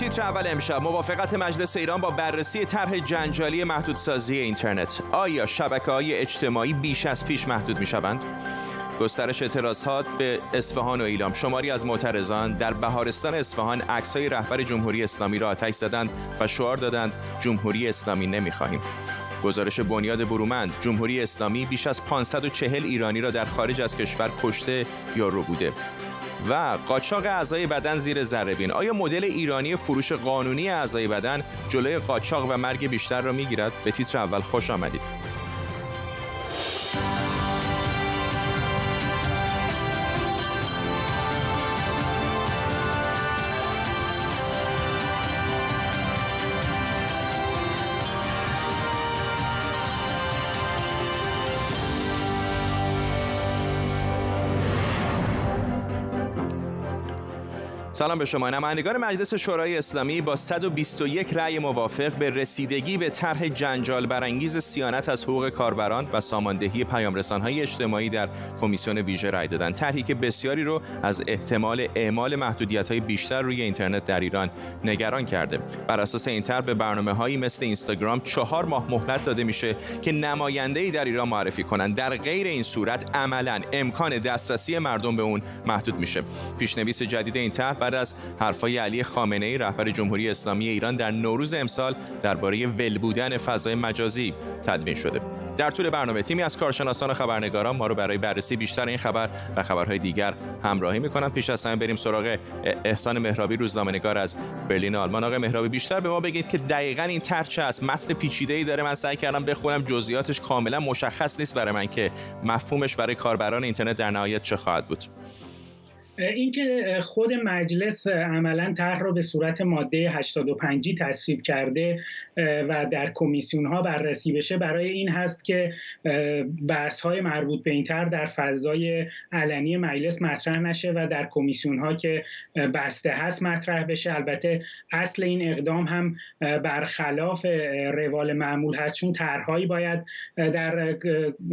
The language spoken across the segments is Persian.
تیتر اول امشب: موافقت مجلس ایران با بررسی طرح جنجالی محدودسازی اینترنت. آیا شبکه‌های اجتماعی بیش از پیش محدود می‌شوند؟ گسترش اعتراضات به اصفهان و ایلام. شماری از معترضان در بهارستان اصفهان عکس‌های رهبر جمهوری اسلامی را آتش زدند و شعار دادند جمهوری اسلامی نمی‌خواهیم. گزارش بنیاد برومند: جمهوری اسلامی بیش از 540 ایرانی را در خارج از کشور کشته یا ربوده. و قاچاق اعضای بدن زیر ذره‌بین. آیا مدل ایرانی فروش قانونی اعضای بدن جلوی قاچاق و مرگ بیشتر را میگیرد؟ به تیتر اول خوش آمدید. سلام به شما. نمایندگان مجلس شورای اسلامی با 121 رأی موافق به رسیدگی به طرح جنجال برانگیز صیانت از حقوق کاربران و ساماندهی پیام‌رسان‌های اجتماعی در کمیسیون ویژه رأی دادند. طرحی که بسیاری رو از احتمال اعمال محدودیت‌های بیشتر روی اینترنت در ایران نگران کرده. بر اساس این طرح به برنامه‌هایی مثل اینستاگرام 4 ماه مهلت داده میشه که نماینده‌ای در ایران معرفی کنند. در غیر این صورت عملاً امکان دسترسی مردم به اون محدود میشه. پیشنویس جدید این طرح بعد از حرفای علی خامنه‌ای رهبر جمهوری اسلامی ایران در نوروز امسال درباره ول بودن فضای مجازی تدوین شده. در طول برنامه تیمی از کارشناسان و خبرنگاران ما رو برای بررسی بیشتر این خبر و خبرهای دیگر همراهی می‌کنند. پیش از همه بریم سراغ احسان مهرابی، روزنامه‌نگار از برلین آلمان. آقای مهرابی، بیشتر به ما بگید که دقیقاً این طرح چه است؟ متن پیچیده‌ای داره، من سعی کردم بخونم، جزئیاتش کاملا مشخص نیست برای من که مفهومش برای کاربران اینترنت در نهایت چه خواهد بود. اینکه خود مجلس عملاً طرح رو به صورت ماده 85 تصویب کرده و در کمیسیون‌ها بررسی بشه برای این هست که بحث‌های مربوط به این طرح در فضای علنی مجلس مطرح نشه و در کمیسیون‌ها که بسته هست مطرح بشه. البته اصل این اقدام هم برخلاف روال معمول هست، چون طرح‌هایی باید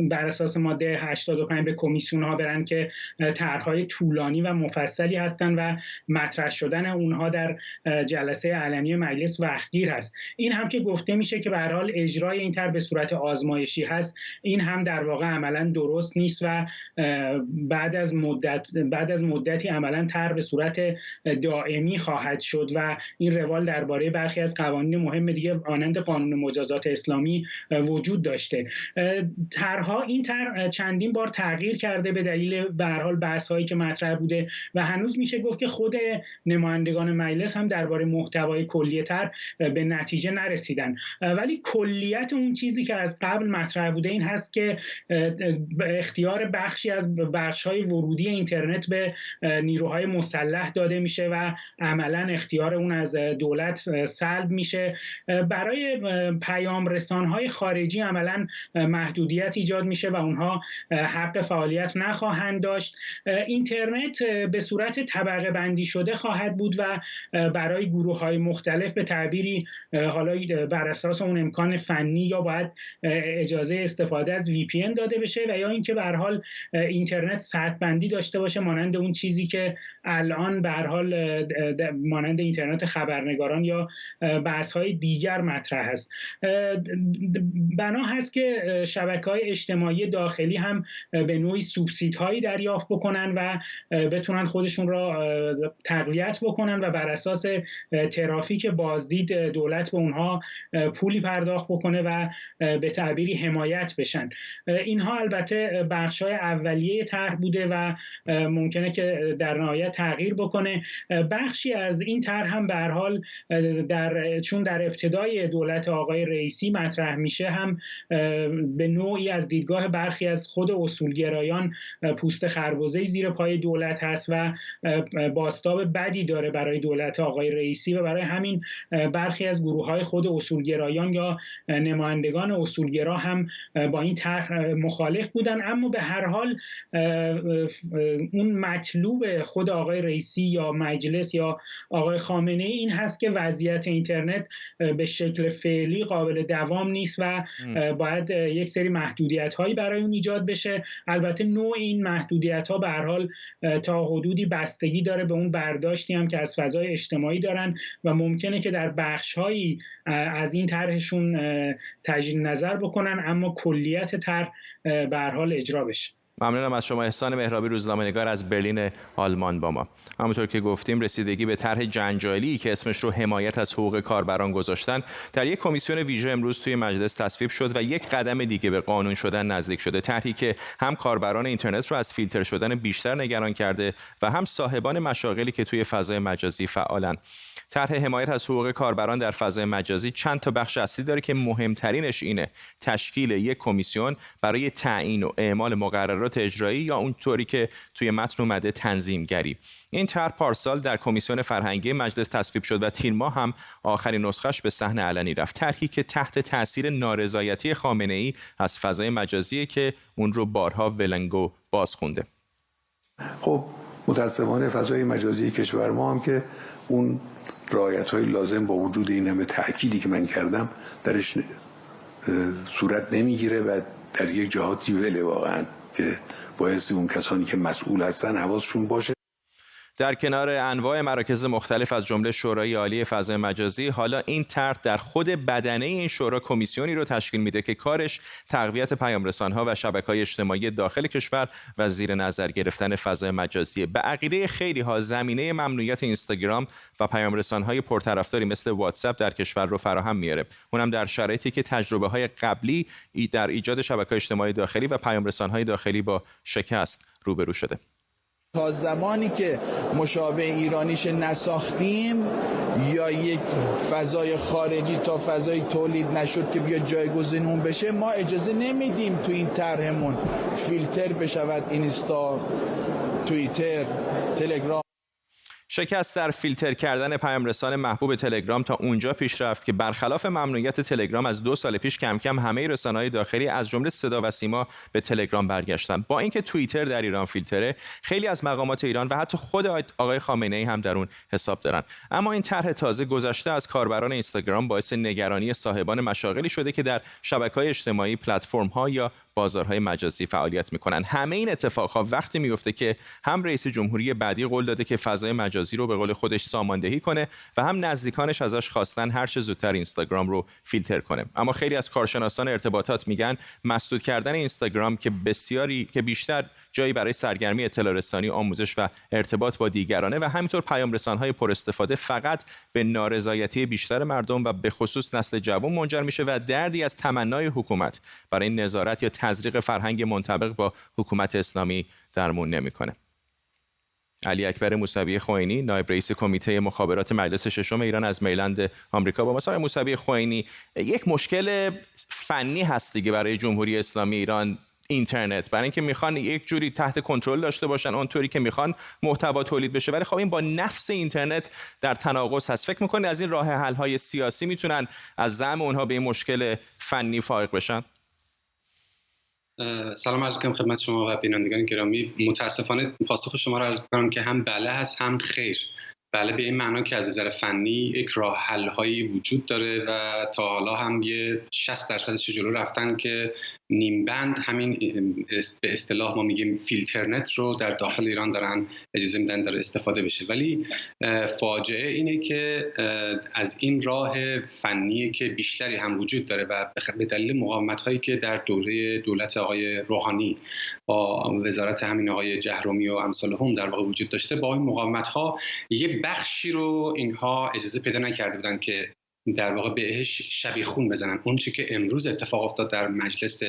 بر اساس ماده 85 به کمیسیون‌ها برن که طرح‌های طولانی و مفصلی هستند و مطرح شدن اونها در جلسه علنی مجلس وقتگیر هست. این هم که گفته میشه که به هر حال اجرای این طرح به صورت آزمایشی هست، این هم در واقع عملاً درست نیست و بعد از مدتی عملاً طرح به صورت دائمی خواهد شد و این روال درباره برخی از قوانین مهم دیگه مانند قانون مجازات اسلامی وجود داشته. این طرح چندین بار تغییر کرده به دلیل به هر حال بحث‌هایی که مطرح بوده و هنوز میشه گفت که خود نمایندگان مجلس هم درباره محتوای کلی طرح به نتیجه نرسیدن. ولی کلیت اون چیزی که از قبل مطرح بوده این هست که اختیار بخشی از بخش‌های ورودی اینترنت به نیروهای مسلح داده میشه و عملاً اختیار اون از دولت سلب میشه. برای پیام رسان‌های خارجی عملاً محدودیت ایجاد میشه و اونها حق فعالیت نخواهند داشت. اینترنت به صورت طبقه بندی شده خواهد بود و برای گروه‌های مختلف به تعبیری حالا بر اساس اون امکان فنی یا باید اجازه استفاده از VPN داده بشه و یا اینکه به هر حال اینترنت سطح بندی داشته باشه مانند اون چیزی که الان به هر حال مانند اینترنت خبرنگاران یا بحث‌های دیگر مطرح است. بنا هست که شبکه‌های اجتماعی داخلی هم به نوعی سوبسیدهایی دریافت بکنن و بتونن خودشون را تقویت بکنن و بر اساس ترافیک بازدید دولت به اونها پولی پرداخت بکنه و به تعبیری حمایت بشن. اینها البته بخش‌های اولیه طرح بوده و ممکنه که در نهایت تغییر بکنه. بخشی از این طرح هم به هر حال چون در ابتدای دولت آقای رئیسی مطرح میشه هم به نوعی از دیدگاه برخی از خود اصولگرایان پوست خربزه زیر پای دولت هست و بازتاب بدی داره برای دولت آقای رئیسی و برای همین برخی از گروه‌های خود اصولگرایان یا نمایندگان اصولگرا هم با این طرح مخالف بودن. اما به هر حال اون مطلوب خود آقای رئیسی یا مجلس یا آقای خامنه‌ای این هست که وضعیت اینترنت به شکل فعلی قابل دوام نیست و باید یک سری محدودیت‌هایی برای اون ایجاد بشه. البته نوع این محدودیت‌ها به هر حال تا تا حدودی بستگی داره به اون برداشتی هم که از فضای اجتماعی دارن و ممکنه که در بخش‌هایی از این طرحشون تجدید نظر بکنن، اما کلیت طرح به هر حال اجرا بشه. ممنونم از شما احسان مهرابی، روزنامه‌نگار از برلین آلمان با ما. همونطور که گفتیم رسیدگی به طرح جنجالی که اسمش رو حمایت از حقوق کاربران گذاشتن در یک کمیسیون ویژه امروز توی مجلس تصویب شد و یک قدم دیگه به قانون شدن نزدیک شده. طرحی که هم کاربران اینترنت رو از فیلتر شدن بیشتر نگران کرده و هم صاحبان مشاغلی که توی فضای مجازی فعالن. طرح حمایت از حقوق کاربران در فضای مجازی چند تا بخش اصلی داره که مهمترینش اینه تشکیل یک کمیسیون برای تعیین و اعمال مقررات اجرایی یا اونطوری که توی متن اومده تنظیمگری. این طرح پارسال در کمیسیون فرهنگی مجلس تصویب شد و تیر ماه هم آخرین نسخش به صحن علنی رفت. طرحی که تحت تاثیر نارضایتی خامنه‌ای از فضای مجازی که اون رو بارها ولنگو باز خونده. خب متاسفانه فضای مجازی کشور ما هم که اون رعایت‌های لازم با وجود این همه تأکیدی که من کردم درش صورت نمیگیره و در یک جهاتی وله واقعا که باعث اون کسانی که مسئول هستن حواسشون باشه. در کنار انواع مراکز مختلف از جمله شورای عالی فضای مجازی، حالا این طرح در خود بدنه این شورا کمیسیونی رو تشکیل میده که کارش تقویت پیام‌رسان‌ها و شبکه‌های اجتماعی داخل کشور و زیر نظر گرفتن فضای مجازی. به عقیده خیلی‌ها زمینه ممنوعیت اینستاگرام و پیام‌رسان‌های پرطرفداری مثل واتساپ در کشور رو فراهم میاره. اونم در شرایطی که تجربه‌های قبلی در ایجاد شبکه‌های اجتماعی داخلی و پیام‌رسان‌های داخلی با شکست روبرو شده. تا زمانی که مشابه ایرانیش نساختیم یا یک فضای خارجی تا فضای تولید نشد که بیا جایگزین اون بشه، ما اجازه نمیدیم تو این طرحمون فیلتر بشود اینستا، توییتر، تلگرام. شکست در فیلتر کردن پیام‌رسان محبوب تلگرام تا اونجا پیش رفت که برخلاف ممنوعیت تلگرام از 2 سال پیش کم کم همه رسانه‌های داخلی از جمله صدا و سیما به تلگرام برگشتن. با اینکه توییتر در ایران فیلتره، خیلی از مقامات ایران و حتی خود آقای خامنه‌ای هم در اون حساب دارن. اما این طرح تازه گذشته از کاربران اینستاگرام باعث نگرانی صاحبان مشاغلی شده که در شبکه‌های اجتماعی، پلتفرم‌ها یا بازارهای مجازی فعالیت میکنن. همه این اتفاقها وقتی میفته که هم رئیس جمهوری بعدی قول داده که فضای مجازی رو به قول خودش ساماندهی کنه و هم نزدیکانش ازش خواستن هر چه زودتر اینستاگرام رو فیلتر کنه. اما خیلی از کارشناسان ارتباطات میگن مسدود کردن اینستاگرام که بیشتر جایی برای سرگرمی اطلاع رسانی، آموزش و ارتباط با دیگرانه و همینطور پیام رسان‌های پر استفاده فقط به نارضایتی بیشتر مردم و به خصوص نسل جوان منجر میشه و دردی از تمنای حکومت برای نظارت یا تزریق فرهنگ منطبق با حکومت اسلامی درمون نمیکنه. علی اکبر موسوی خوئینی، نایب رئیس کمیته مخابرات مجلس ششم ایران از میلند آمریکا با ما. آقای موسوی خوئینی، یک مشکل فنی هست دیگه برای جمهوری اسلامی ایران اینترنت، برای اینکه میخوان یک جوری تحت کنترل داشته باشن اونطوری که میخوان محتوا تولید بشه، ولی خب این با نفس اینترنت در تناقض هست. فکر میکنید از این راه حل های سیاسی میتونن از زعم اونها به این مشکل فنی فائق بشن؟ سلام عرض می‌کنم خدمت شما و بینندگان گرامی. متاسفانه پاسخ شما را عرض می‌کنم که هم بله هست هم خیر. بله به این معنا که از نظر فنی یک راه حل هایی وجود داره و تا حالا هم یه 60% جلو رفتن که نیم بند همین به اصطلاح ما میگیم فیلترنت رو در داخل ایران دارن اجازه میدن داره استفاده بشه. ولی فاجعه اینه که از این راه فنی که بیشتری هم وجود داره و به دلیل مقاومت هایی که در دوره دولت آقای روحانی با وزارت همین آقای جهرومی و امثال هم در واقع وجود داشته، با این مقاومت ها یه بخشی رو اینها اجازه پیدا نکرده بودن که در واقع بهش شبیخون بزنن. اون چی که امروز اتفاق افتاد در مجلس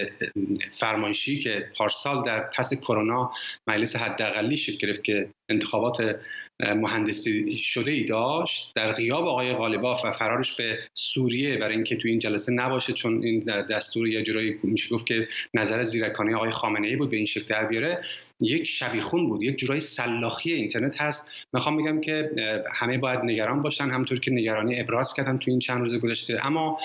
فرمایشی که پارسال در پس کرونا مجلس حداقلی شکل گرفت که انتخابات مهندسی شده ای داشت، در غیاب آقای غالباف و فرارش به سوریه برای اینکه تو این جلسه نباشه چون این دستور یا جورایی میشه گفت که نظر زیرکانه آقای خامنه‌ای بود به این شکل در بیاره، یک شبیخون بود، یک جورایی سلاخی اینترنت هست. میخوام بگم که همه باید نگران باشن، همونطور که نگرانی ابراز کردن تو این چند روز گذشته، اما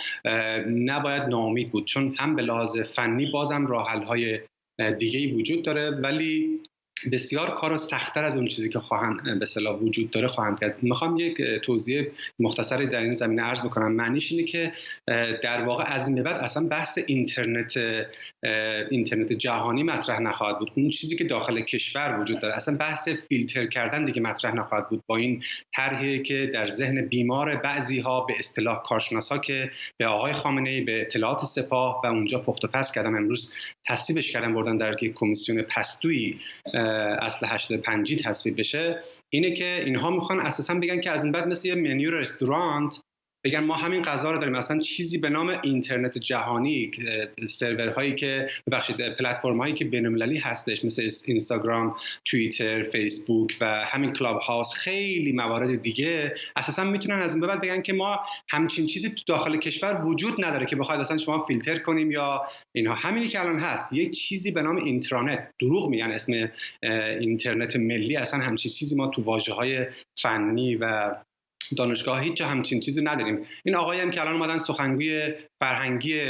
نباید ناامید بود چون هم به لحاظ فنی بازم راه حل‌های دیگه‌ای وجود داره، ولی بسیار کارو سخت‌تر از اون چیزی که خواهند به اصطلاح وجود داره خواهند کرد. میخوام یک توضیح مختصری در این زمینه عرض بکنم. معنیش اینه که در واقع از این به بعد اصلا بحث اینترنت جهانی مطرح نخواهد بود. اون چیزی که داخل کشور وجود داره، اصلا بحث فیلتر کردن دیگه مطرح نخواهد بود. با این طرحی که در ذهن بیمار بعضی‌ها به اصطلاح کارشناسا که به آقای خامنه‌ای به اطلاعات سپاه و اونجا پخت و پس کردن، امروز تصویبش کردن بردن در یک کمیسیون پستویی اصل 85 تصویب بشه، اینه که اینها میخوان اساسا بگن که از این بعد مثل یه منیو رستوران بگن ما همین غذا رو داریم. اصلا چیزی به نام اینترنت جهانی، سرورهایی که پلتفرم‌هایی که بین‌المللی هستش مثل اینستاگرام، توییتر، فیسبوک و همین کلاب هاوس، خیلی موارد دیگه، اساسا میتونن از این بعد بگن که ما همچین چیزی تو داخل کشور وجود نداره که بخواید اصلا شما فیلتر کنیم یا اینها. همینی که الان هست، یک چیزی به نام اینترنت، دروغ میگن اسم اینترنت ملی، اصلا همچین چیزی ما تو واژه‌های فنی و دانشگاه هیچ همچین چیزی نداریم. این آقایی هم که الان اومدن سخنگوی فرهنگی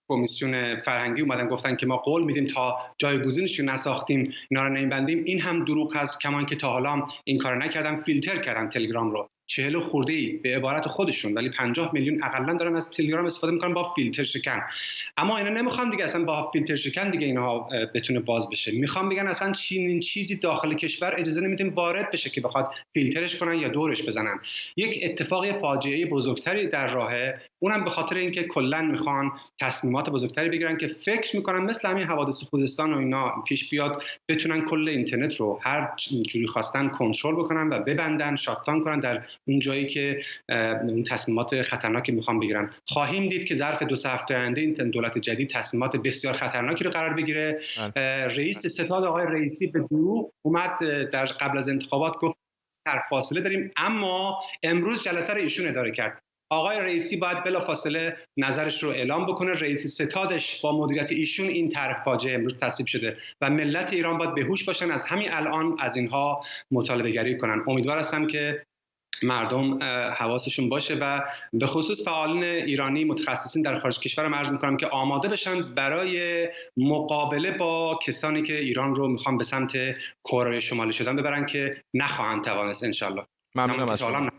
کمیسیون فرهنگی اومدن گفتن که ما قول میدیم تا جایگزینش رو نساختیم اینا رو نمیبندیم، این هم دروغ هست. کمان که تا حالا این کارو نکردن، فیلتر کردن تلگرام رو 40 خورده‌ای به عبارت خودشون، ولی 50 میلیون اقلا دارن از تلگرام استفاده میکنن با فیلتر شکن. اما اینا نمیخوان دیگه اصلا با فیلتر شکن دیگه اینها بتونه باز بشه. میخوان بگن اصلا چیزی داخل کشور اجازه نمیدیم وارد بشه که بخواد فیلترش کنن یا دورش بزنن. یک اتفاق فاجعه بزرگتری در راهه، اونم به خاطر اینکه کلا میخوان تصمیمات بزرگتری بگیرن که فکر میکنن مثل همین حوادث خوزستان و اینا پیش بیاد، بتونن کل اینترنت رو هر جوری خواستن کنترل بکنن و ببندن، شاتداون کنن در اون جایی که اون تصمیمات خطرناکی میخوان بگیرن. خواهیم دید که ظرف 2 هفته آینده این دولت جدید تصمیمات بسیار خطرناکی رو قرار بگیره. رئیس ستاد آقای رئیسی به دروغ اومد در قبل از انتخابات گفت هر فاصله داریم، اما امروز جلسه رو ایشون اداره کرد. آقای رئیسی باید بلافاصله نظرش رو اعلام بکنه. رئیس ستادش با مدیریت ایشون این طرح فاجعه امروز تصویب شده و ملت ایران باید بهوش باشن، از همین الان از اینها مطالبه گری کنن. امیدوار هستم که مردم حواسشون باشه و به خصوص فعالین ایرانی متخصصین در خارج کشور رو عرض می‌کنم که آماده بشن برای مقابله با کسانی که ایران رو میخوان به سمت کره شمالی شدن ببرن که نخواهند توانست انشالله. ممنونم از شما.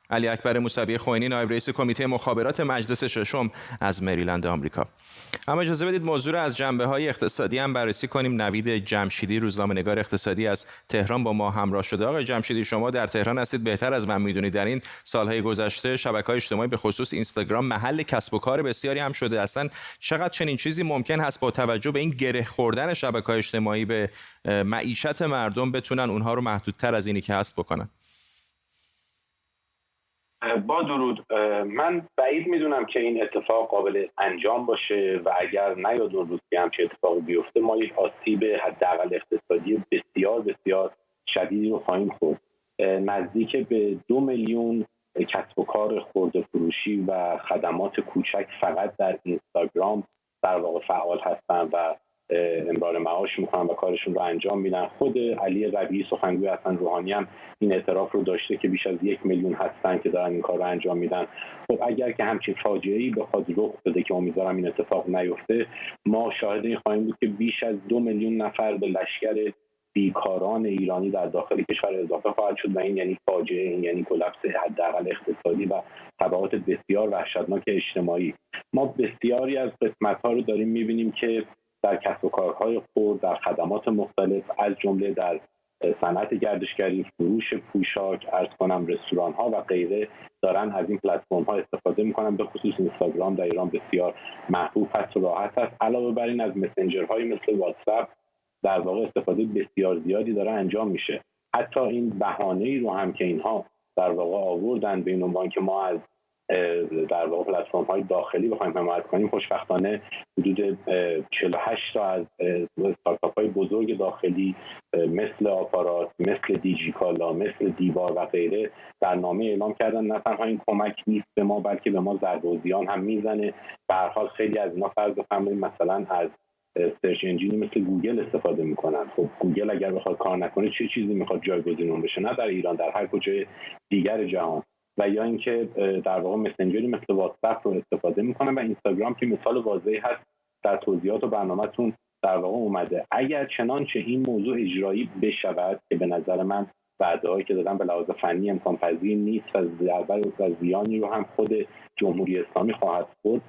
علی اکبر موسوی خوئینی، نایب رئیس کمیته مخابرات مجلس ششم از مریلند آمریکا. اما اجازه بدید موضوع را از جنبه‌های اقتصادی هم بررسی کنیم. نوید جمشیدی، روزنامه‌نگار اقتصادی از تهران با ما همراه شده. آقای جمشیدی، شما در تهران هستید، بهتر از من میدونید در این سالهای گذشته شبکه‌های اجتماعی به خصوص اینستاگرام محل کسب و کار بسیاری هم شده. اصلا چقدر چنین چیزی ممکن هست با توجه به این گره خوردن شبکه‌های اجتماعی به معیشت مردم بتونن اونها رو محدودتر از اینی که هست بکنن؟ با درود، من بعید میدونم که این اتفاق قابل انجام باشه و اگر نیاد اون روز که همچین اتفاقی بیفته ما یک آسیب حداقل اقتصادی بسیار بسیار شدیدی رو خواهیم خورد. نزدیک به 2 میلیون کسب و کار خرده فروشی و خدمات کوچک فقط در اینستاگرام در واقع فعال هستن و امرار معاش میکنن و کارشون رو انجام میدن. خود علی ربیعی سخنگوی حسن روحانی هم این اعتراف رو داشته که بیش از 1 میلیون هستن که دارن این کار رو انجام میدن. خب اگر که همچین فاجعه‌ای بخواد رخ بده که امیدوارم این اتفاق نیفته، ما شاهد این خواهیم بود که بیش از 2 میلیون نفر به لشکر بیکاران ایرانی در داخل کشور اضافه خواهد شد و این یعنی فاجعه، این یعنی کلاپس حداقل اقتصادی و تبعات بسیار وحشتناک اجتماعی. ما بسیاری از قسمت‌ها رو داریم می‌بینیم که در کسب و کارهای خرد، در خدمات مختلف از جمله در صنعت گردشگری، فروش پوشاک، عرض کنم رستوران‌ها و غیره دارن از این پلتفرم‌ها استفاده می‌کنن. به خصوص اینستاگرام در ایران بسیار محبوب هست و راحت است. علاوه بر این از مسنجرهای مثل واتساپ در واقع استفاده بسیار زیادی داره انجام میشه. حتی این بهانه‌ای رو هم که اینها در واقع آوردن به این عنوان که ما از در واقع پلتفرم‌های داخلی بخوایم حمایت کنیم، خوشبختانه حدود 48 تا از استارتاپ‌های بزرگ داخلی مثل آپارات، مثل دیجیکالا، مثل دیوار و غیره در نامه اعلام کردن نه تنها این کمک نیست به ما بلکه به ما ضربه و زیان هم میزنه. به هر حال خیلی از اینا فرض بفرمایید مثلا از سرچ انجینی مثل گوگل استفاده میکنن. خب گوگل اگر بخواد کار نکنه چه چیزی میخواد جایگزین اون بشه؟ نه در ایران، در هر کجای دیگر جهان. و یا اینکه در واقع مسنجری مثل واتساپ رو استفاده میکنن و اینستاگرام که مثال واضحی هست در توضیحات و برنامه‌تون در واقع اومده. اگر چنانچه این موضوع اجرایی بشود که به نظر من وعده‌هایی که دادن به لحاظ فنی امکان پذیر نیست و ضرر و زیانی رو هم خود جمهوری اسلامی خواهد برد،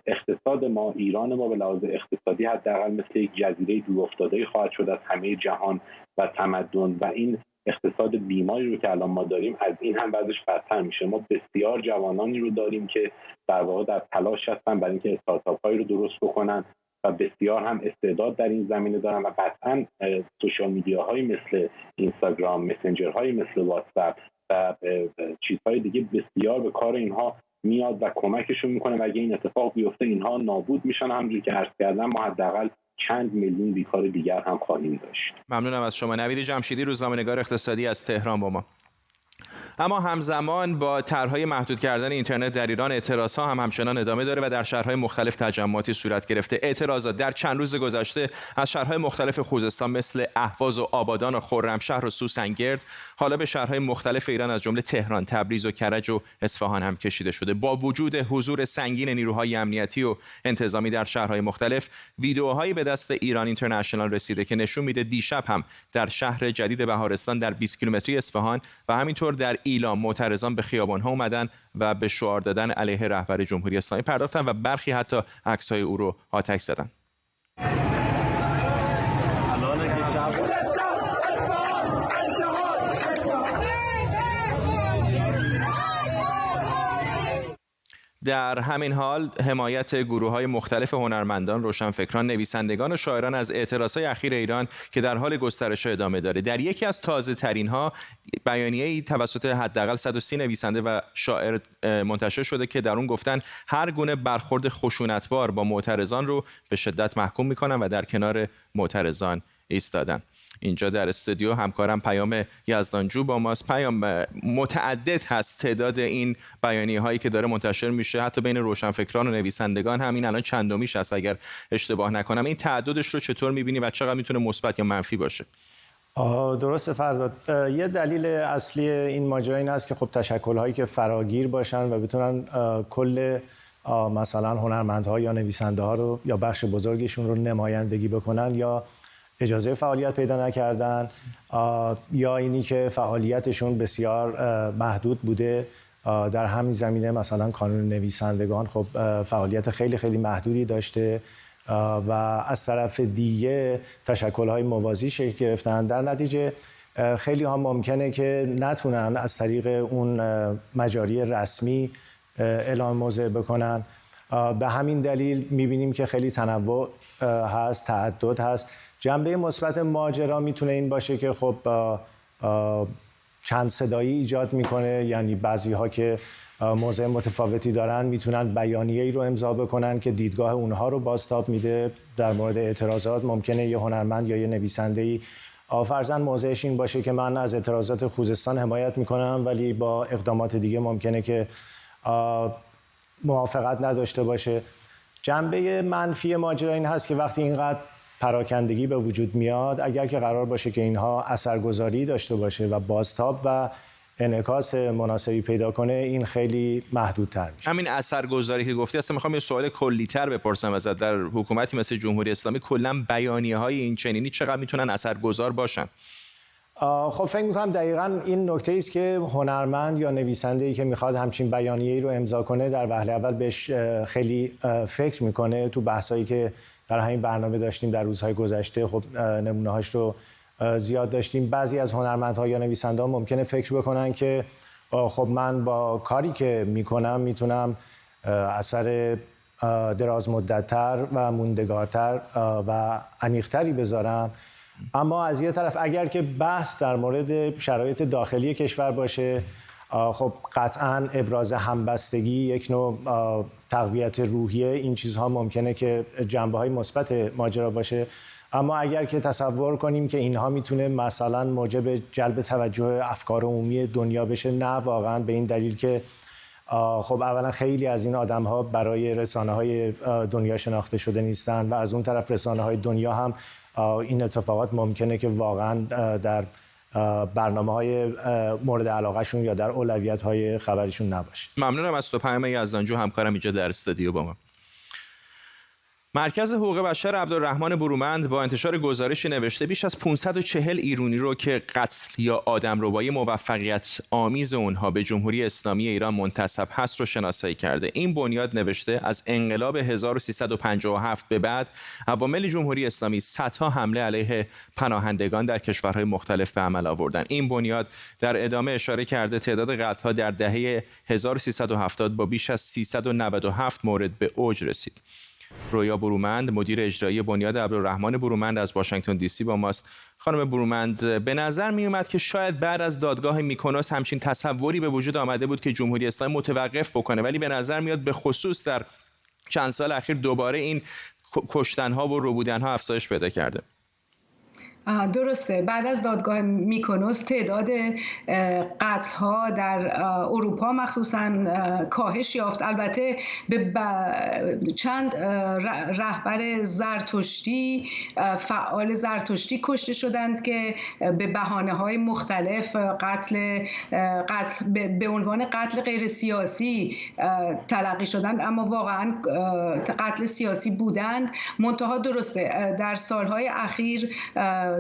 اقتصاد ما، ایران ما به لحاظ اقتصادی حداقل مثل یک جزیره دورافتاده خواهد شد از همه جهان و تمدن و این اقتصاد بیماری رو که الان ما داریم از این هم بعدش بدتر میشه. ما بسیار جوانانی رو داریم که در واقع در تلاش هستن برای اینکه استارتاپ‌هایی رو درست بکنن و بسیار هم استعداد در این زمینه دارن و قطعا سوشال میدیاهای مثل اینستاگرام، مسنجرهای مثل واتساپ و چیزهای دیگه بسیار به کار اینها میاد و کمکشون میکنه و اگه این اتفاق بیفته اینها نابود میشن. همونجوری که عرض کردم ما حداقل چند میلیون بیکار دیگر هم خواهیم داشت. ممنونم از شما. نوید جمشیدی، روزنامه‌نگار اقتصادی از تهران با ما. اما همزمان با طرح‌های محدود کردن اینترنت در ایران، اعتراضها هم همچنان ادامه داره و در شهرهای مختلف تجمعاتی صورت گرفته. اعتراضات در چند روز گذشته از شهرهای مختلف خوزستان مثل اهواز و آبادان و خرمشهر و سوسنگرد حالا به شهرهای مختلف ایران از جمله تهران، تبریز و کرج و اصفهان هم کشیده شده. با وجود حضور سنگین نیروهای امنیتی و انتظامی در شهرهای مختلف، ویدئوهایی به دست ایران اینترنشنال رسیده که نشون میده دیشب هم در شهر جدید بهارستان در 20 کیلومتری اصفهان و همینطور در ایلام معترضان به خیابان‌ها اومدن و به شعار دادن علیه رهبر جمهوری اسلامی پرداختن و برخی حتی عکس‌های او رو آتش زدن. در همین حال حمایت گروه‌های مختلف هنرمندان، روشنفکران، نویسندگان و شاعران از اعتراضات اخیر ایران که در حال گسترش ادامه داره. در یکی از تازه‌ترین‌ها بیانیه‌ای توسط حداقل 130 نویسنده و شاعر منتشر شده که در اون گفتن هر گونه برخورد خشونتبار با معترضان رو به شدت محکوم می‌کنن و در کنار معترضان ایستادن. اینجا در استودیو همکارم پیام یزدانجو با ماست. پیام، متعدد هست تعداد این بیانیه هایی که داره منتشر میشه، حتی بین روشنفکران و نویسندگان هم این الان چندمیش هست اگر اشتباه نکنم. این تعددش رو چطور میبینی و چقدر میتونه مثبت یا منفی باشه؟ درسته فرداد. یه دلیل اصلی این ماجرا این است که خب تشکل‌هایی که فراگیر باشن و بتونن کل مثلا هنرمندها یا نویسنده‌ها رو یا بخش بزرگشون رو نمایندگی بکنن یا اجازه فعالیت پیدا نکردن یا اینی که فعالیتشون بسیار محدود بوده. در همین زمینه مثلا کانون نویسندگان خب فعالیت خیلی خیلی محدودی داشته و از طرف دیگه تشکل‌های موازی شکل گرفتن. در نتیجه خیلی ها ممکنه که نتونن از طریق اون مجاری رسمی اعلام موضع بکنن. به همین دلیل می‌بینیم که خیلی تنوع هست، تعدد هست. جنبه مثبت ماجرا میتونه این باشه که خب چند صدایی ایجاد میکنه، یعنی بعضی ها که موضع متفاوتی دارن میتونن بیانیه‌ای رو امضا بکنن که دیدگاه اونها رو بازتاب میده. در مورد اعتراضات ممکنه یه هنرمند یا یه نویسنده‌ای فرضاً موضعش این باشه که من از اعتراضات خوزستان حمایت میکنم ولی با اقدامات دیگه ممکنه که موافقت نداشته باشه. جنبه منفی ماجرا این هست که وقتی اینقدر پراکندگی به وجود میاد، اگر که قرار باشه که اینها اثرگذاری داشته باشه و بازتاب و انعکاس مناسبی پیدا کنه، این خیلی محدودتر میشه. همین اثرگذاری که گفتی، اصلا میخوام یه سوال کلی‌تر بپرسم ازت. در حکومتی مثل جمهوری اسلامی کلا بیانیه‌های این چنینی چقدر میتونن اثرگذار باشن؟ خب فکر میکنم دقیقاً این نکته است که هنرمند یا نویسنده‌ای که میخواد همچین بیانیه‌ای رو امضا کنه در وهله اول بهش خیلی فکر میکنه. تو بحثایی که در همین برنامه داشتیم در روزهای گذشته خب نمونه‌هاش رو زیاد داشتیم. بعضی از هنرمندها یا نویسنده‌ها ممکنه فکر بکنن که خب من با کاری که میکنم میتونم اثر دراز مدت‌تر و موندگارتر و عمیق‌تری بذارم. اما از یه طرف اگر که بحث در مورد شرایط داخلی کشور باشه، خب قطعاً ابراز همبستگی، یک نوع تقویت روحیه، این چیزها ممکنه که جنبه‌های مثبت ماجرا باشه. اما اگر که تصور کنیم که اینها میتونه مثلا موجب جلب توجه افکار عمومی دنیا بشه، نه واقعاً، به این دلیل که خب اولا خیلی از این آدم‌ها برای رسانه‌های دنیا شناخته شده نیستن و از اون طرف رسانه‌های دنیا هم این اتفاقات ممکنه که واقعاً در برنامه‌های مورد علاقه‌شون یا در اولویت‌های خبریشون نباشه. ممنونم از تو پیام یزدانجو، همکارم اینجا در استودیو با ما. مرکز حقوق بشر عبدالرحمن برومند با انتشار گزارشی نوشته بیش از 540 ایرانی رو که قتل یا آدمربایی موفقیت آمیز اونها به جمهوری اسلامی ایران منتسب هست رو شناسایی کرده. این بنیاد نوشته از انقلاب 1357 به بعد عوامل جمهوری اسلامی صدها حمله علیه پناهندگان در کشورهای مختلف به عمل آوردن. این بنیاد در ادامه اشاره کرده تعداد قتل‌ها در دهه 1370 با بیش از 397 مورد به اوج رسید. رویا برومند مدیر اجرایی بنیاد عبدالرحمن برومند از واشنگتن دی سی با ماست. خانم برومند، به نظر می اومد که شاید بعد از دادگاه میکنوس همچین تصوری به وجود آمده بود که جمهوری اسلامی متوقف بکنه، ولی به نظر میاد به خصوص در چند سال اخیر دوباره این کشتنها و ربودنها افزایش پیدا کرده. درسته، بعد از دادگاه میکنوس تعداد قتل ها در اروپا مخصوصا کاهش یافت. البته به چند رهبر زرتشتی، فعال زرتشتی کشته شدند که به بهانه های مختلف قتل به عنوان قتل غیر سیاسی تلقی شدند، اما واقعا قتل سیاسی بودند. منتها درسته در سالهای اخیر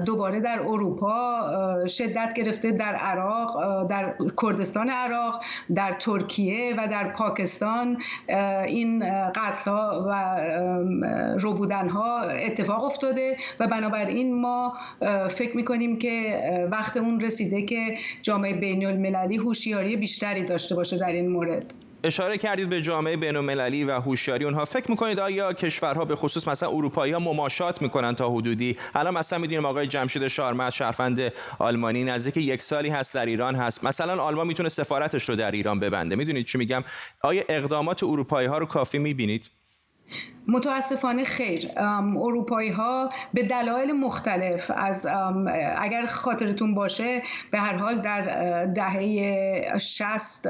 دوباره در اروپا شدت گرفته، در عراق، در کردستان عراق، در ترکیه و در پاکستان این قتل‌ها و ربودن‌ها اتفاق افتاده و بنابراین ما فکر می‌کنیم که وقت اون رسیده که جامعه بین‌المللی هوشیاری بیشتری داشته باشه در این مورد. اشاره کردید به جامعه بین‌المللی و هوشیاری اونها. فکر می‌کنید آیا کشورها به خصوص مثلا اروپایی‌ها مماشات می‌کنن تا حدودی؟ الان مثلا می‌دونیم آقای جمشید شارمد شهروند آلمانی نزدیک 1 سالی هست در ایران هست. مثلا آلمان میتونه سفارتش رو در ایران ببنده. میدونید چی میگم؟ آیا اقدامات اروپایی‌ها رو کافی می‌بینید؟ متاسفانه خیر. اروپایی ها به دلایل مختلف، از اگر خاطرتون باشه به هر حال در دهه 60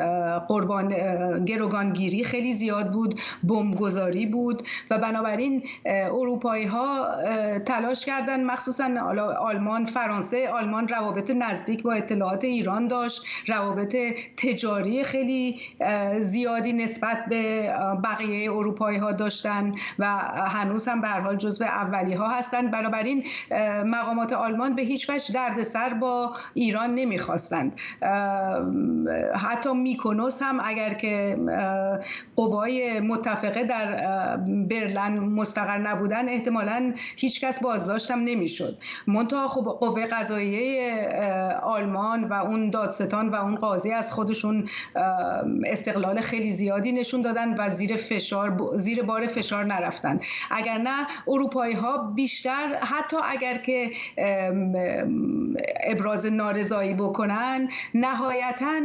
گروگانگیری خیلی زیاد بود، بمبگذاری بود و بنابراین اروپایی ها تلاش کردن، مخصوصا آلمان، فرانسه. آلمان روابط نزدیک با اطلاعات ایران داشت، روابط تجاری خیلی زیادی نسبت به بقیه اروپایی ها داشتن و هنوز هم به هر حال جزو اولی ها هستند. بنابراین مقامات آلمان به هیچ وجه دردسر با ایران نمیخواستند. حتی میکنوس هم اگر که قوای متفقه در برلین مستقر نبودن احتمالاً هیچ کس بازداشت هم نمیشد. منتها خب قوه قضاییه آلمان و اون دادستان و اون قاضی از خودشون استقلال خیلی زیادی نشون دادن و زیر بار فشار نرفتن. اگر نه اروپایی ها بیشتر، حتی اگر که ابراز نارضایی بکنن، نهایتاً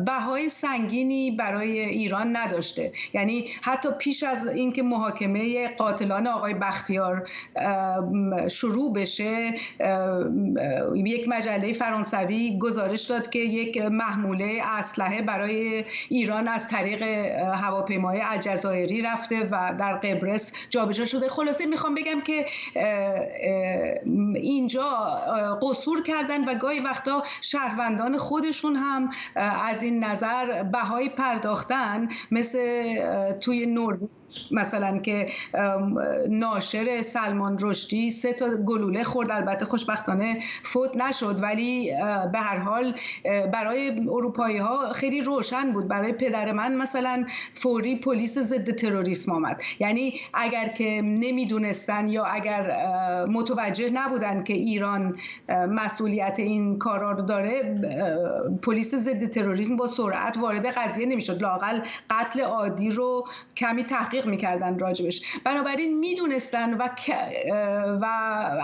بهای سنگینی برای ایران نداشته. یعنی حتی پیش از اینکه محاکمه قاتلان آقای بختیار شروع بشه، یک مجله فرانسوی گزارش داد که یک محموله اسلحه برای ایران از طریق هواپیمای الجزایری رفته و در قبرس جابجا شده. خلاصه میخوام بگم که اینجا قصور کردن و گاهی وقتا شهروندان خودشون هم از این نظر بهای پرداختن، مثل توی نروژ مثلا که ناشر سلمان رشدی 3 گلوله خورد. البته خوشبختانه فوت نشد، ولی به هر حال برای اروپایی ها خیلی روشن بود. برای پدر من مثلا فوری پلیس ضد تروریسم آمد. یعنی اگر که نمیدونستن یا اگر متوجه نبودن که ایران مسئولیت این کارا رو داره، پلیس ضد تروریسم با سرعت وارد قضیه نمیشد. لااقل قتل عادی رو کمی تحقیق میکردن راجبش. بنابراین میدونستن و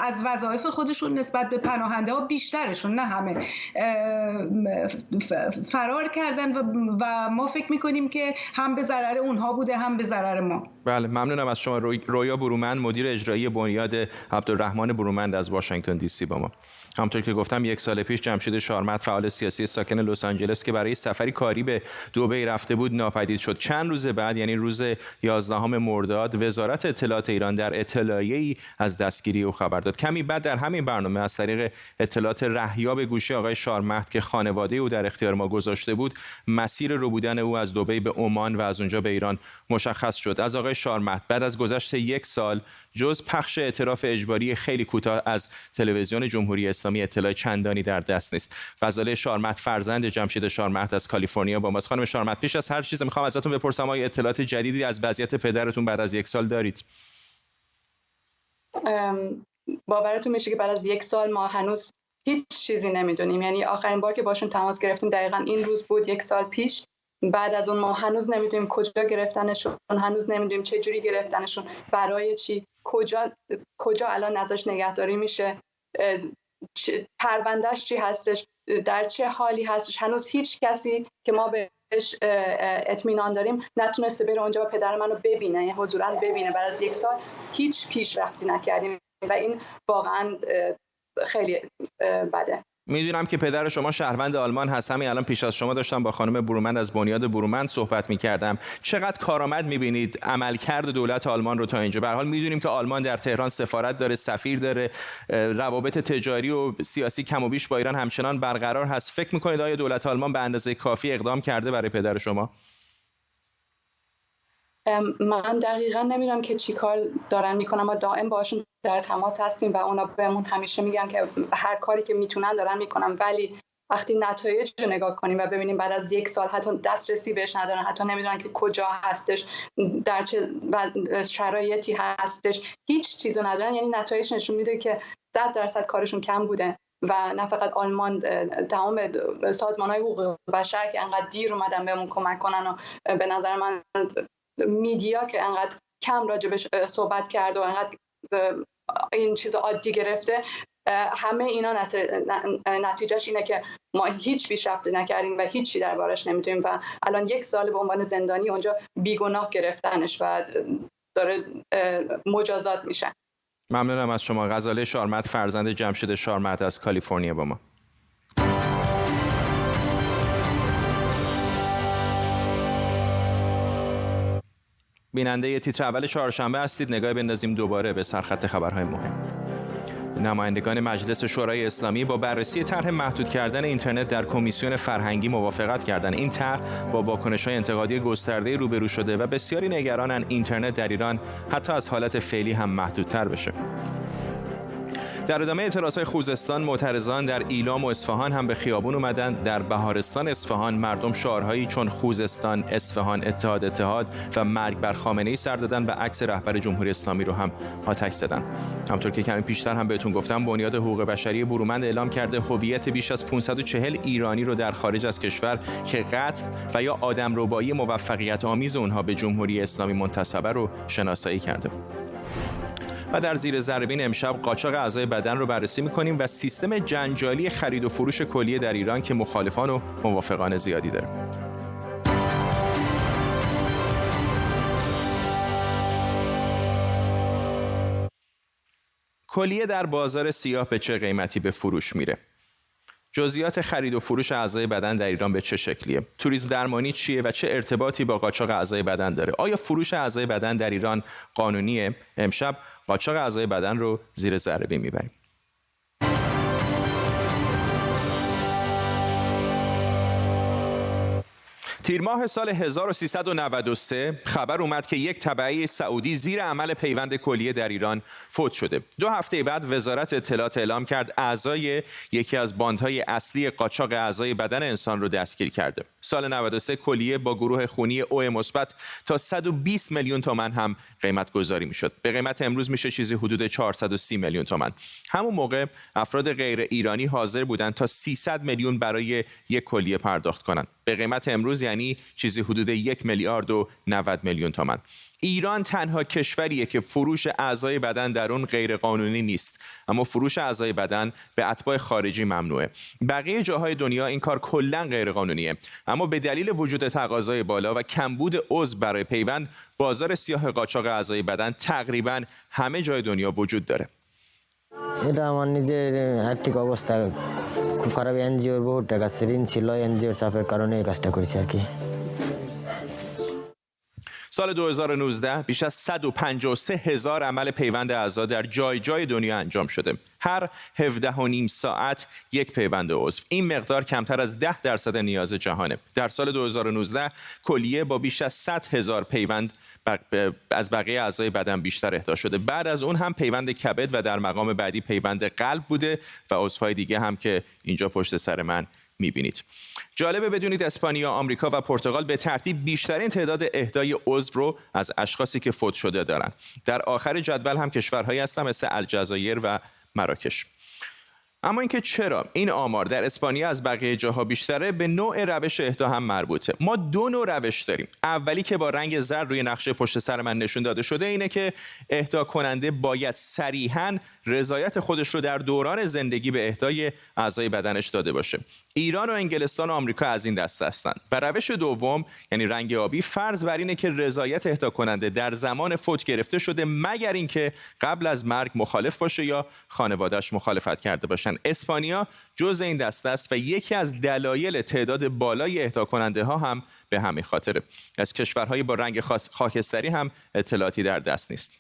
از وظایف خودشون نسبت به پناهنده ها بیشترشون، نه همه، فرار کردن و ما فکر میکنیم که هم به ضرر اونها بوده هم به ضرر ما. بله، ممنونم از شما. رویا برومند مدیر اجرایی بنیاد عبدالرحمن برومند از واشنگتن دی سی با ما. همونطور که گفتم یک سال پیش جمشید شارمت فعال سیاسی ساکن لس آنجلس که برای سفری کاری به دبی رفته بود ناپدید شد. چند روز بعد یعنی روز 11 مرداد وزارت اطلاعات ایران در اطلاعیه‌ای از دستگیری او خبر داد. کمی بعد در همین برنامه از طریق اطلاعات رهیاب گوشی آقای شارمت که خانواده او در اختیار ما گذاشته بود مسیر ربودن او از دبی به عمان و از اونجا به ایران مشخص شد. از آقای شارمت بعد از گذشت یک سال جز پخش اعتراف اجباری خیلی کوتاه از تلویزیون جمهوری اسلامی اطلاع چندانی در دست نیست. غزاله شارمت فرزند جمشید شارمت از کالیفرنیا با ماست. خانم شارمت، پیش از هر چیز میخوام ازتون بپرسم آیا اطلاعات جدیدی از وضعیت پدرتون بعد از یک سال دارید؟ باورتون میشه که بعد از یک سال ما هنوز هیچ چیزی نمیدونیم. یعنی آخرین بار که باشون تماس گرفتیم دقیقاً این روز بود یک سال پیش. بعد از اون ما هنوز نمیدونیم کجا گرفتنشون، هنوز نمیدونیم چه جوری گرفتنشون، برای چی، کجا الان ازش نگهداری میشه، پروندهش چی هستش، در چه حالی هستش. هنوز هیچ کسی که ما بهش اطمینان داریم نتونسته بره اونجا و پدر منو ببینه، یعنی حضوراً ببینه. بعد از یک سال هیچ پیشرفتی نکردیم و این واقعاً خیلی بده. میدونم که پدر شما شهروند آلمان هست. همین الان پیش از شما داشتم با خانم برومند از بنیاد برومند صحبت می‌کردم. چقدر کارآمد می‌بینید عملکرد دولت آلمان رو تا اینجا؟ به هر حال می‌دونیم که آلمان در تهران سفارت داره، سفیر داره، روابط تجاری و سیاسی کم و بیش با ایران همچنان برقرار هست. فکر می‌کنید آیا دولت آلمان به اندازه کافی اقدام کرده برای پدر شما؟ من دقیقاً نمیدونم که چی کار دارن میکنن. ما دائم باشون در تماس هستیم و اونا بهمون همیشه میگن که هر کاری که میتونن دارن میکنن، ولی وقتی نتایج رو نگاه کنیم و ببینیم بعد از یک سال حتی دسترسی بهش ندارن، حتی نمیدونن که کجا هستش، در چه شرایطی هستش، هیچ چیزو ندارن، یعنی نتایج نشون میده که 100% کارشون کم بوده. و نه فقط آلمان، تمام سازمان‌های حقوق بشر که انقدر دیر اومدن بهمون کمک کنن و به نظر من میدیا که انقدر کم راجبش صحبت کرد و انقدر این چیز عادی گرفته، همه اینا نتیجهش اینه که ما هیچ پیشرفتی نکردیم و هیچی دربارش نمیدونیم و الان یک سال به عنوان زندانی اونجا بیگناه گرفتنش و داره مجازات میشه. ممنونم از شما. غزاله شارمت فرزند جمشید شارمت از کالیفرنیا با ما. بیننده تیتر اول چهارشنبه هستید. نگاه بندازیم دوباره به سرخط خبرهای مهم. نمایندگان مجلس شورای اسلامی با بررسی طرح محدود کردن اینترنت در کمیسیون فرهنگی موافقت کردند. این طرح با واکنش‌های انتقادی گسترده روبرو شده و بسیاری نگرانند اینترنت در ایران حتی از حالت فعلی هم محدودتر بشه. در ادامه اعتراضهای خوزستان، معترضان در ایلام و اصفهان هم به خیابون اومدند. در بهارستان اصفهان مردم شعارهایی چون خوزستان، اصفهان، اتحاد و مرگ بر خامنه‌ای سر دادن و عکس رهبر جمهوری اسلامی رو هم آتش زدن. همونطور که کمی پیشتر هم بهتون گفتم، بنیاد حقوق بشری برومند اعلام کرده هویت بیش از 540 ایرانی رو در خارج از کشور که قتل و یا آدمربایی موفقیت آمیز اونها به جمهوری اسلامی منتسبه رو شناسایی کرده. و در زیر ذره‌بین امشب قاچاق اعضای بدن رو بررسی می‌کنیم و سیستم جنجالی خرید و فروش کلیه در ایران که مخالفان و موافقان زیادی داره. کلیه در بازار سیاه به چه قیمتی به فروش میره؟ جزئیات خرید و فروش اعضای بدن در ایران به چه شکلیه؟ توریسم درمانی چیه و چه ارتباطی با قاچاق اعضای بدن داره؟ آیا فروش اعضای بدن در ایران قانونیه؟ امشب قاچاق اعضای بدن رو زیر ذره‌بین میبریم. تیر ماه سال 1393 خبر اومد که یک تبعی سعودی زیر عمل پیوند کلیه در ایران فوت شده. 2 هفته بعد وزارت اطلاعات اعلام کرد اعضای یکی از باندهای اصلی قاچاق اعضای بدن انسان رو دستگیر کرده. سال 93 کلیه با گروه خونی او مثبت تا 120 میلیون تومان هم قیمت گذاری میشد. به قیمت امروز میشه چیزی حدود 430 میلیون تومان. همون موقع افراد غیر ایرانی حاضر بودند تا 300 میلیون برای یک کلیه پرداخت کنند. به قیمت امروز یعنی چیزی حدود 1 میلیارد و 90 میلیون تومان. ایران تنها کشوریه که فروش اعضای بدن در اون غیر قانونی نیست، اما فروش اعضای بدن به اتباع خارجی ممنوعه. بقیه جاهای دنیا این کار کلاً غیر قانونیه، اما به دلیل وجود تقاضای بالا و کمبود عضو برای پیوند، بازار سیاه قاچاق اعضای بدن تقریباً همه جای دنیا وجود داره. এটা আমার নিজের আর্থিক অবস্থা খুব খারাপ, এনজিওর বহু টাকা ঋণ ছিল, এনজিওর চাপের কারণে এই কাজটা করেছি আর কি। سال 2019 بیش از 153,000 عمل پیوند اعضا در جای جای دنیا انجام شده. هر 17.5 ساعت یک پیوند عضو. این مقدار کمتر از 10% نیاز جهانه. در سال 2019 کلیه با بیش از 100,000 پیوند از بقیه اعضای بدن بیشتر اهدا شده. بعد از اون هم پیوند کبد و در مقام بعدی پیوند قلب بوده و عضوهای دیگه هم که اینجا پشت سر من می‌بینید. جالبه بدونید اسپانیا، آمریکا و پرتغال به ترتیب بیشترین تعداد اهدای عضو رو از اشخاصی که فوت شده دارن. در آخر جدول هم کشورهایی هستن مثل الجزایر و مراکش. اما اینکه چرا این آمار در اسپانیا از بقیه جاها بیشتره به نوع روش اهدا هم مربوطه. ما دو نوع روش داریم. اولی که با رنگ زرد روی نقشه پشت سر من نشون داده شده اینه که اهدا کننده باید صریحاً رضایت خودش رو در دوران زندگی به اهدای اعضای بدنش داده باشه. ایران و انگلستان و آمریکا از این دسته هستند. و روش دوم یعنی رنگ آبی فرض بر اینه که رضایت اهدا کننده در زمان فوت گرفته شده مگر اینکه قبل از مرگ مخالف باشه یا خانواده‌اش مخالفت کرده باشن. اسپانیا جزء این دسته است و یکی از دلایل تعداد بالای اهدا کننده ها هم به همین خاطره. از کشورهای با رنگ خاکستری هم اطلاعاتی در دست نیست.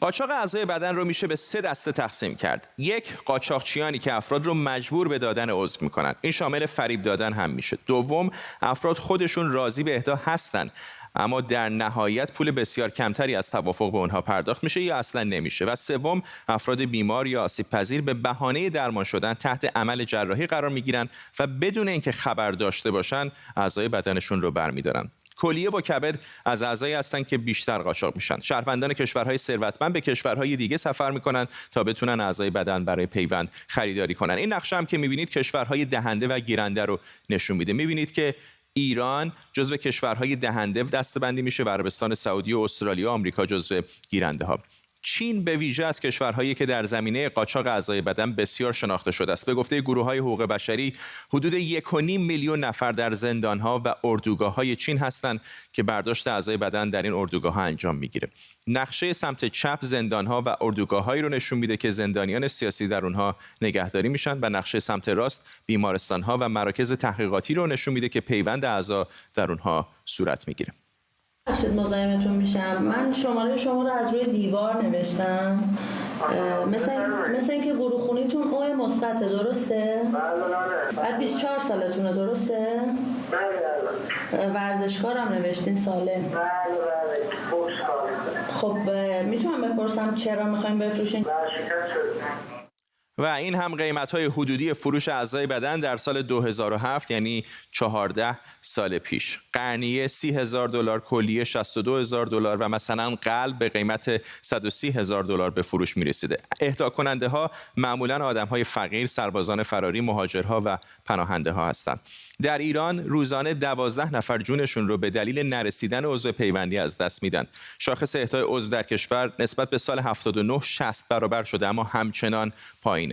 قاچاق اعضای بدن رو میشه به 3 دسته تقسیم کرد. یک، قاچاقچیانی که افراد رو مجبور به دادن عضو میکنن. این شامل فریب دادن هم میشه. دوم، افراد خودشون راضی به اهدا هستن اما در نهایت پول بسیار کمتری از توافق به اونها پرداخت میشه یا اصلا نمیشه. و سوم، افراد بیمار یا آسیب پذیر به بهانه درمان شدن تحت عمل جراحی قرار میگیرن و بدون اینکه خبر داشته باشن اعضای بدنشون رو برمیدارن. کلیه با کبد از اعضایی هستند که بیشتر قاچاق میشن. شهروندان کشورهای ثروتمند به کشورهای دیگه سفر میکنن تا بتونن اعضای بدن برای پیوند خریداری کنن. این نقشه هم که میبینید کشورهای دهنده و گیرنده رو نشون میده. میبینید که ایران جزو کشورهای دهنده دسته‌بندی میشه و عربستان سعودی و استرالیا و آمریکا جزو گیرنده ها. چین به ویژه از کشورهایی که در زمینه قاچاق اعضای بدن بسیار شناخته شده است. به گفته گروه‌های حقوق بشری حدود 1.5 میلیون نفر در زندان‌ها و اردوگاه‌های چین هستند که برداشت اعضای بدن در این اردوگاه‌ها انجام می‌گیره. نقشه سمت چپ زندان‌ها و اردوگاه‌هایی رو نشون میده که زندانیان سیاسی در اونها نگهداری میشن و نقشه سمت راست بیمارستان‌ها و مراکز تحقیقاتی رو نشون میده که پیوند اعضا در اونها صورت می‌گیره. مزاحمتون میشم. من شماره شما رو از روی دیوار نوشتم. مثل اینکه گروه خونیتون او مثبته، درسته؟ بعد 24 سالتونه، درسته؟ ورزشکارم نوشتین سالم. خب میتونم بپرسم چرا میخوایم بفروشین؟ و این هم قیمت‌های حدودی فروش اعضای بدن در سال 2007 یعنی 14 سال پیش. قرنیه $30,000، کلیه $62,000 و مثلا قلب به قیمت $130,000 به فروش می‌رسیده. اهدا کننده ها معمولاً آدم‌های فقیر، سربازان فراری، مهاجرها و پناهنده ها هستند. در ایران روزانه 12 نفر جونشون رو به دلیل نرسیدن عضو پیوندی از دست میدن. شاخص اهدای عضو در کشور نسبت به سال 79 60 برابر شده اما همچنان پایینه.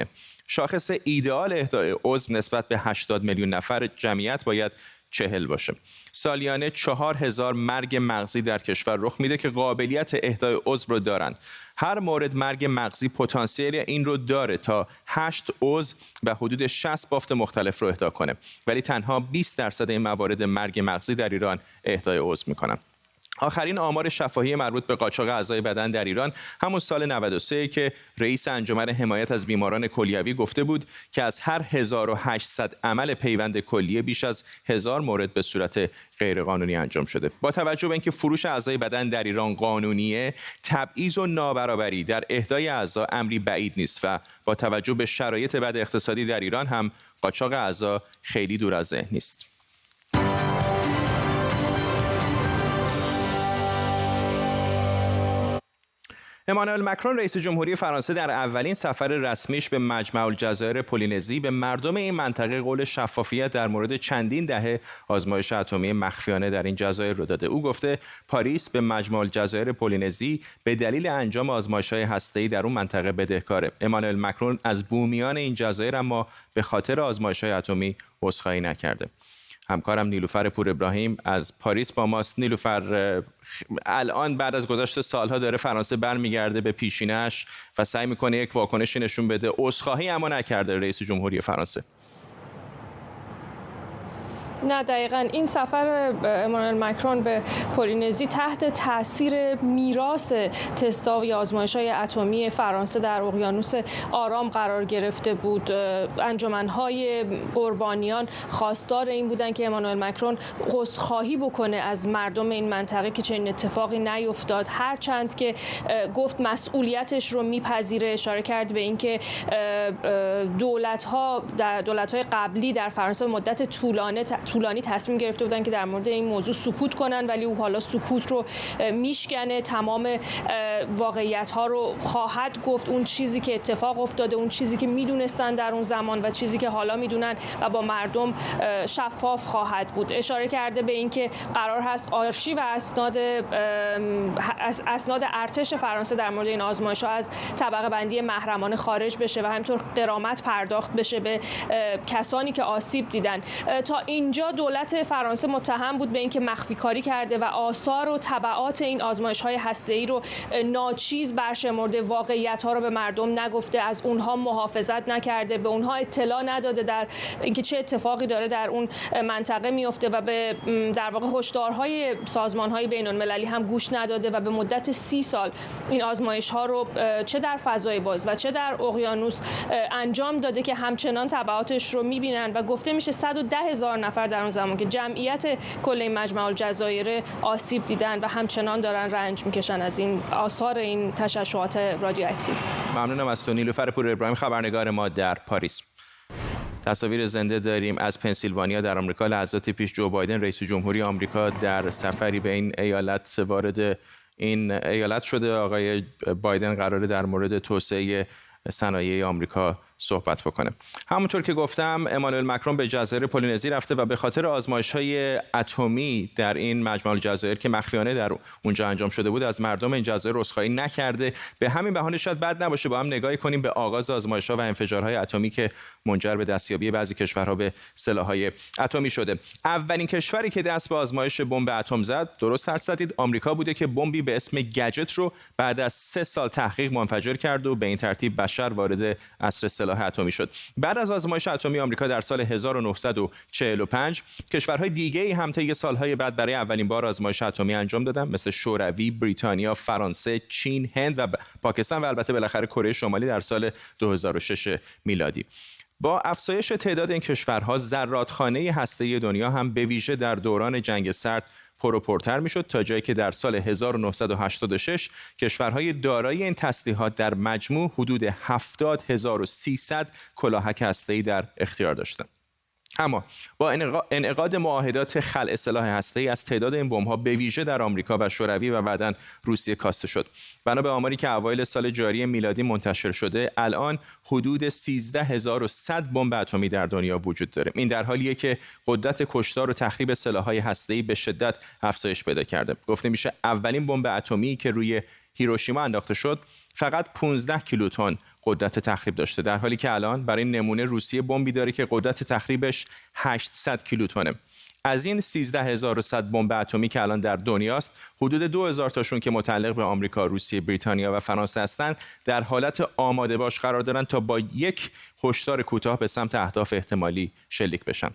شاخص ایدئال اهدای عضو نسبت به 80 میلیون نفر جمعیت باید 40 باشه. سالیانه 4000 مرگ مغزی در کشور رخ میده که قابلیت اهدای عضو رو دارن. هر مورد مرگ مغزی پتانسیل این رو داره تا 8 عضو و حدود 60 بافت مختلف رو اهدا کنه، ولی تنها 20% این موارد مرگ مغزی در ایران اهدای عضو میکنن. آخرین آمار شفاهی مربوط به قاچاق اعضای بدن در ایران همون سال 93 که رئیس انجمن حمایت از بیماران کلیوی گفته بود که از هر 1800 عمل پیوند کلیه بیش از 1000 مورد به صورت غیرقانونی انجام شده. با توجه به اینکه فروش اعضای بدن در ایران قانونیه، تبعیض و نابرابری در اهدای اعضا امری بعید نیست و با توجه به شرایط بد اقتصادی در ایران هم قاچاق اعضا خیلی دور از ذهن نیست. امانوئل مکرون رئیس جمهوری فرانسه در اولین سفر رسمیش به مجمع الجزایر پولینزی به مردم این منطقه قول شفافیت در مورد چندین دهه آزمایش اتمی مخفیانه در این جزایر رو داده. او گفته پاریس به مجمع الجزایر پولینزی به دلیل انجام آزمایش‌های هسته‌ای در اون منطقه بدهکاره. امانوئل مکرون از بومیان این جزایر اما به خاطر آزمایش‌های اتمی عذرخواهی نکرده. همکارم نیلوفر پور ابراهیم از پاریس با ماست. نیلوفر، الان بعد از گذشت سالها داره فرانسه برمیگرده به پیشینه‌اش و سعی میکنه یک واکنشی نشون بده. عذرخواهی اما نکرده رئیس جمهوری فرانسه. نه، دقیقاً این سفر امانوئل مکرون به پولینزی تحت تاثیر میراث تست‌ها و آزمایش‌های اتمی فرانسه در اقیانوس آرام قرار گرفته بود. انجمن‌های قربانیان خواستار این بودند که امانوئل مکرون عذرخواهی بکنه از مردم این منطقه که چنین اتفاقی نیفتاد، هرچند که گفت مسئولیتش رو میپذیره. اشاره کرد به اینکه دولت‌های قبلی در فرانسه مدت طولانی تصمیم گرفته بودن که در مورد این موضوع سکوت کنن، ولی او حالا سکوت رو میشکنه، تمام واقعیت ها رو خواهد گفت، اون چیزی که اتفاق افتاده، اون چیزی که میدونستن در اون زمان و چیزی که حالا میدونن و با مردم شفاف خواهد بود. اشاره کرده به اینکه قرار هست آرشیو اسناد ارتش فرانسه در مورد این آزمایش ها از طبقه بندی محرمانه خارج بشه و همینطور غرامت پرداخت بشه به کسانی که آسیب دیدن. تا اینجا دولت فرانسه متهم بود به اینکه مخفی کاری کرده و آثار و تبعات این آزمایش‌های هسته‌ای رو ناچیز برشمرده، واقعیت‌ها رو به مردم نگفته، از اونها محافظت نکرده، به اونها اطلاع نداده در اینکه چه اتفاقی داره در اون منطقه میفته و به در واقع هشدارهای سازمان‌های بین‌المللی هم گوش نداده و به مدت 30 سال این آزمایش‌ها رو چه در فضای باز و چه در اقیانوس انجام داده که همچنان تبعاتش رو می‌بینن و گفته میشه 110,000 نفر در اون زمان که جمعیت کل این مجمع الجزایر آسیب دیدن و همچنان دارن رنج میکشن از این آثار این تشعشعات رادیواکتیو. ممنونم از تو نیلوفر پور ابراهیم، خبرنگار ما در پاریس. تصاویر زنده داریم از پنسیلوانیا در آمریکا. لحظاتی پیش جو بایدن رئیس جمهوری آمریکا در سفری به این ایالت وارد این ایالت شده. آقای بایدن قراره در مورد توسعه صنایع آمریکا صحبت بکنه. همونطور که گفتم امانوئل مکرون به جزایر پولینزی رفته و به خاطر آزمایش‌های اتمی در این مجمع الجزایر که مخفیانه در اونجا انجام شده بود از مردم این جزایر عذرخواهی نکرده. به همین بهانه شاید بد نباشه با هم نگاهی کنیم به آغاز آزمایش‌ها و انفجارهای اتمی که منجر به دستیابی بعضی کشورها به سلاح‌های اتمی شده. اولین کشوری که دست به آزمایش بمب اتم زد، درست حدس زدید، آمریکا بوده که بمبی به اسم گجت رو بعد از 3 سال تحقیق منفجر کرد و به این ترتیب بشر وارد عصر سلاح اتمی شد. بعد از آزمایش اتمی آمریکا در سال 1945 کشورهای دیگه‌ای هم طی سالهای بعد برای اولین بار آزمایش اتمی انجام دادن، مثل شوروی، بریتانیا، فرانسه، چین، هند و پاکستان و البته بالاخره کره شمالی در سال 2006 میلادی. با افزایش تعداد این کشورها ذراتخانه هسته‌ای دنیا هم به ویژه در دوران جنگ سرد پرتر میشد، تا جایی که در سال 1986 کشورهای دارای این تسلیحات در مجموع حدود 70,300 کلاهک هسته‌ای در اختیار داشتند. اما با انعقاد معاهدات خلع سلاح هسته‌ای از تعداد این بمب‌ها به ویژه در آمریکا و شوروی و بعداً روسیه کاسته شد. بنا به آماری که اوایل سال جاری میلادی منتشر شده، الان حدود 13,100 بمب اتمی در دنیا وجود داره. این در حالیه که قدرت کشتار و تخریب سلاح‌های هسته‌ای به شدت افزایش پیدا کرده. گفته میشه اولین بمب اتمی که روی هیروشیما انداخته شد فقط 15 کیلوتن قدرت تخریب داشته، در حالی که الان برای نمونه روسیه بمبی داره که قدرت تخریبش 800 کیلوتنه. از این 13,100 بمب اتمی که الان در دنیاست، حدود 2,000 تاشون که متعلق به آمریکا، روسیه، بریتانیا و فرانسه هستند، در حالت آماده باش قرار دارن تا با یک هشدار کوتاه به سمت اهداف احتمالی شلیک بشن.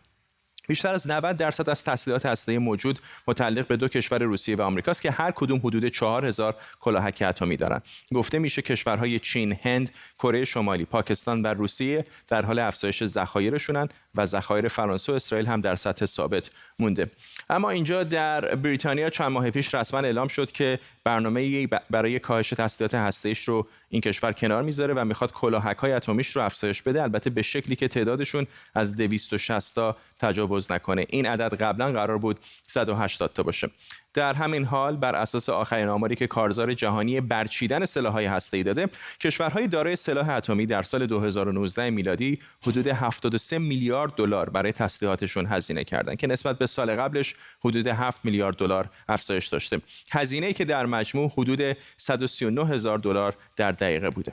بیشتر از 90% از تسلیحات هسته‌ای موجود متعلق به 2 کشور روسیه و آمریکاست که هر کدوم حدود 4,000 کلاهک اتمی دارند. گفته میشه کشورهای چین، هند، کره شمالی، پاکستان و روسیه در حال افزایش ذخایرشونن و ذخایر فرانسه و اسرائیل هم در سطح ثابت مونده. اما اینجا در بریتانیا چند ماه پیش رسما اعلام شد که برنامه‌ای برای کاهش تسلیحات هسته‌ایش رو این کشور کنار میذاره و میخواد کلاهک‌های اتمیش رو افزایش بده، البته به شکلی که تعدادشون از 260 تا تجاوز نکنه. این عدد قبلا قرار بود 180 تا باشه. در همین حال بر اساس آخرین آماری که کارزار جهانی برچیدن سلاح‌های هسته‌ای داده، کشورهای دارای سلاح اتمی در سال 2019 میلادی حدود 73 میلیارد دلار برای تسلیحاتشون هزینه کردند که نسبت به سال قبلش حدود 7 میلیارد دلار افزایش داشته. هزینه‌ای که در مجموع حدود 139 هزار دلار در دقیقه بوده.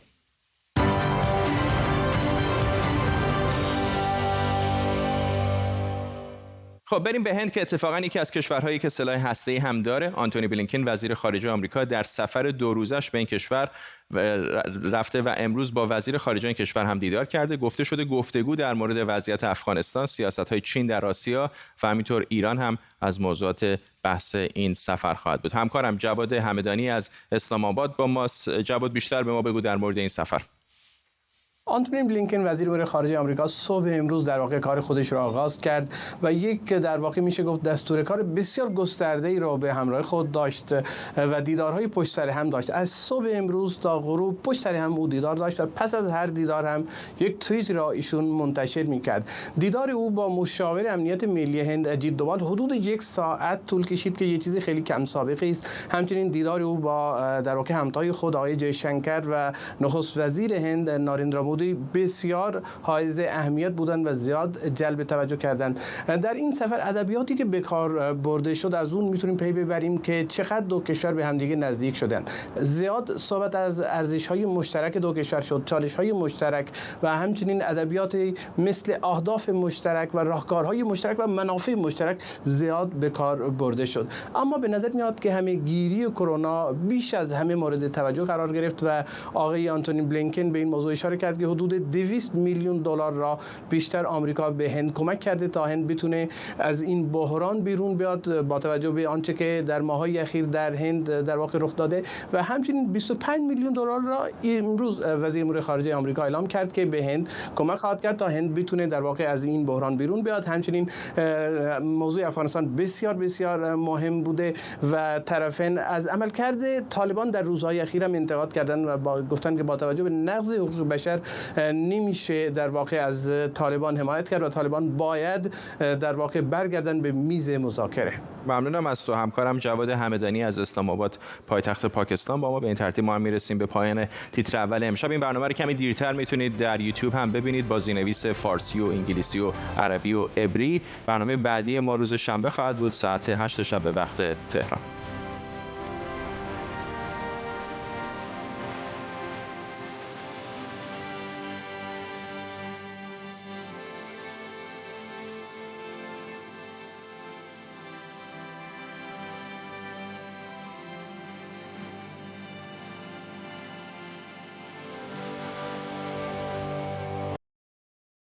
خب بریم به هند که اتفاقا یکی از کشورهایی که سلاح هسته‌ای هم داره. آنتونی بلینکن وزیر خارجه آمریکا در سفر 2 روزش به این کشور رفته و امروز با وزیر خارجه این کشور هم دیدار کرده. گفته شده گفتگو در مورد وضعیت افغانستان، سیاست‌های چین در آسیا و همینطور ایران هم از موضوعات بحث این سفر خواهد بود. همکارم جواد همدانی از اسلام آباد با ماست. جواد، بیشتر به ما بگو در مورد این سفر. آنتونی بلینکن وزیر امور خارجه آمریکا صبح امروز در واقع کار خودش را آغاز کرد و یک در واقع میشه گفت دستور کار بسیار گسترده‌ای را به همراه خود داشت و دیدارهای پشت سر هم داشت. از صبح امروز تا غروب پشت سر هم او دیدار داشت و پس از هر دیدار هم یک توییت را ایشون منتشر میکرد. دیدار او با مشاور امنیت ملی هند اجیت دووال حدود 1 ساعت طول کشید که یه چیزی خیلی کم سابقه است. همچنین دیدار او با در واقع همتای خود آقای جیشنکر و نخست وزیر هند ناریندرا مودی بسیار حائز اهمیت بودند و زیاد جلب توجه کردند. در این سفر ادبیاتی که به کار برده شد از اون میتونیم پی ببریم که چقدر دو کشور به همدیگه نزدیک شدند. زیاد صحبت از ارزش‌های مشترک دو کشور شد، چالش‌های مشترک و همچنین ادبیات مثل اهداف مشترک و راهکارهای مشترک و منافع مشترک زیاد به کار برده شد. اما به نظر میاد که همه گیری کرونا بیش از همه مورد توجه قرار گرفت و آقای آنتونی بلینکن به این موضوع اشاره کرد که حدود 200 میلیون دلار را بیشتر آمریکا به هند کمک کرده تا هند بتونه از این بحران بیرون بیاد با توجه به آنچه که در ماه‌های اخیر در هند در واقع رخ داده و همچنین 25 میلیون دلار را امروز وزیر امور خارجه آمریکا اعلام کرد که به هند کمک خواهد کرد تا هند بتونه در واقع از این بحران بیرون بیاد. همچنین موضوع افغانستان بسیار بسیار مهم بوده و طرفین از عملکرد طالبان در روزهای اخیر هم انتقاد کردن و گفتن که با توجه به نقض حقوق بشر نمیشه در واقع از طالبان حمایت کرد و طالبان باید در واقع برگردن به میز مذاکره. ممنونم از تو. همکارم جواد همدانی از اسلام آباد پایتخت پاکستان با ما. به این ترتیب ما هم میرسیم به پایان تیتر اول امشب. این برنامه رو کمی دیرتر میتونید در یوتیوب هم ببینید با زیرنویس فارسی و انگلیسی و عربی و عبری. برنامه بعدی ما روز شنبه خواهد بود ساعت 8 شب به وقت تهران.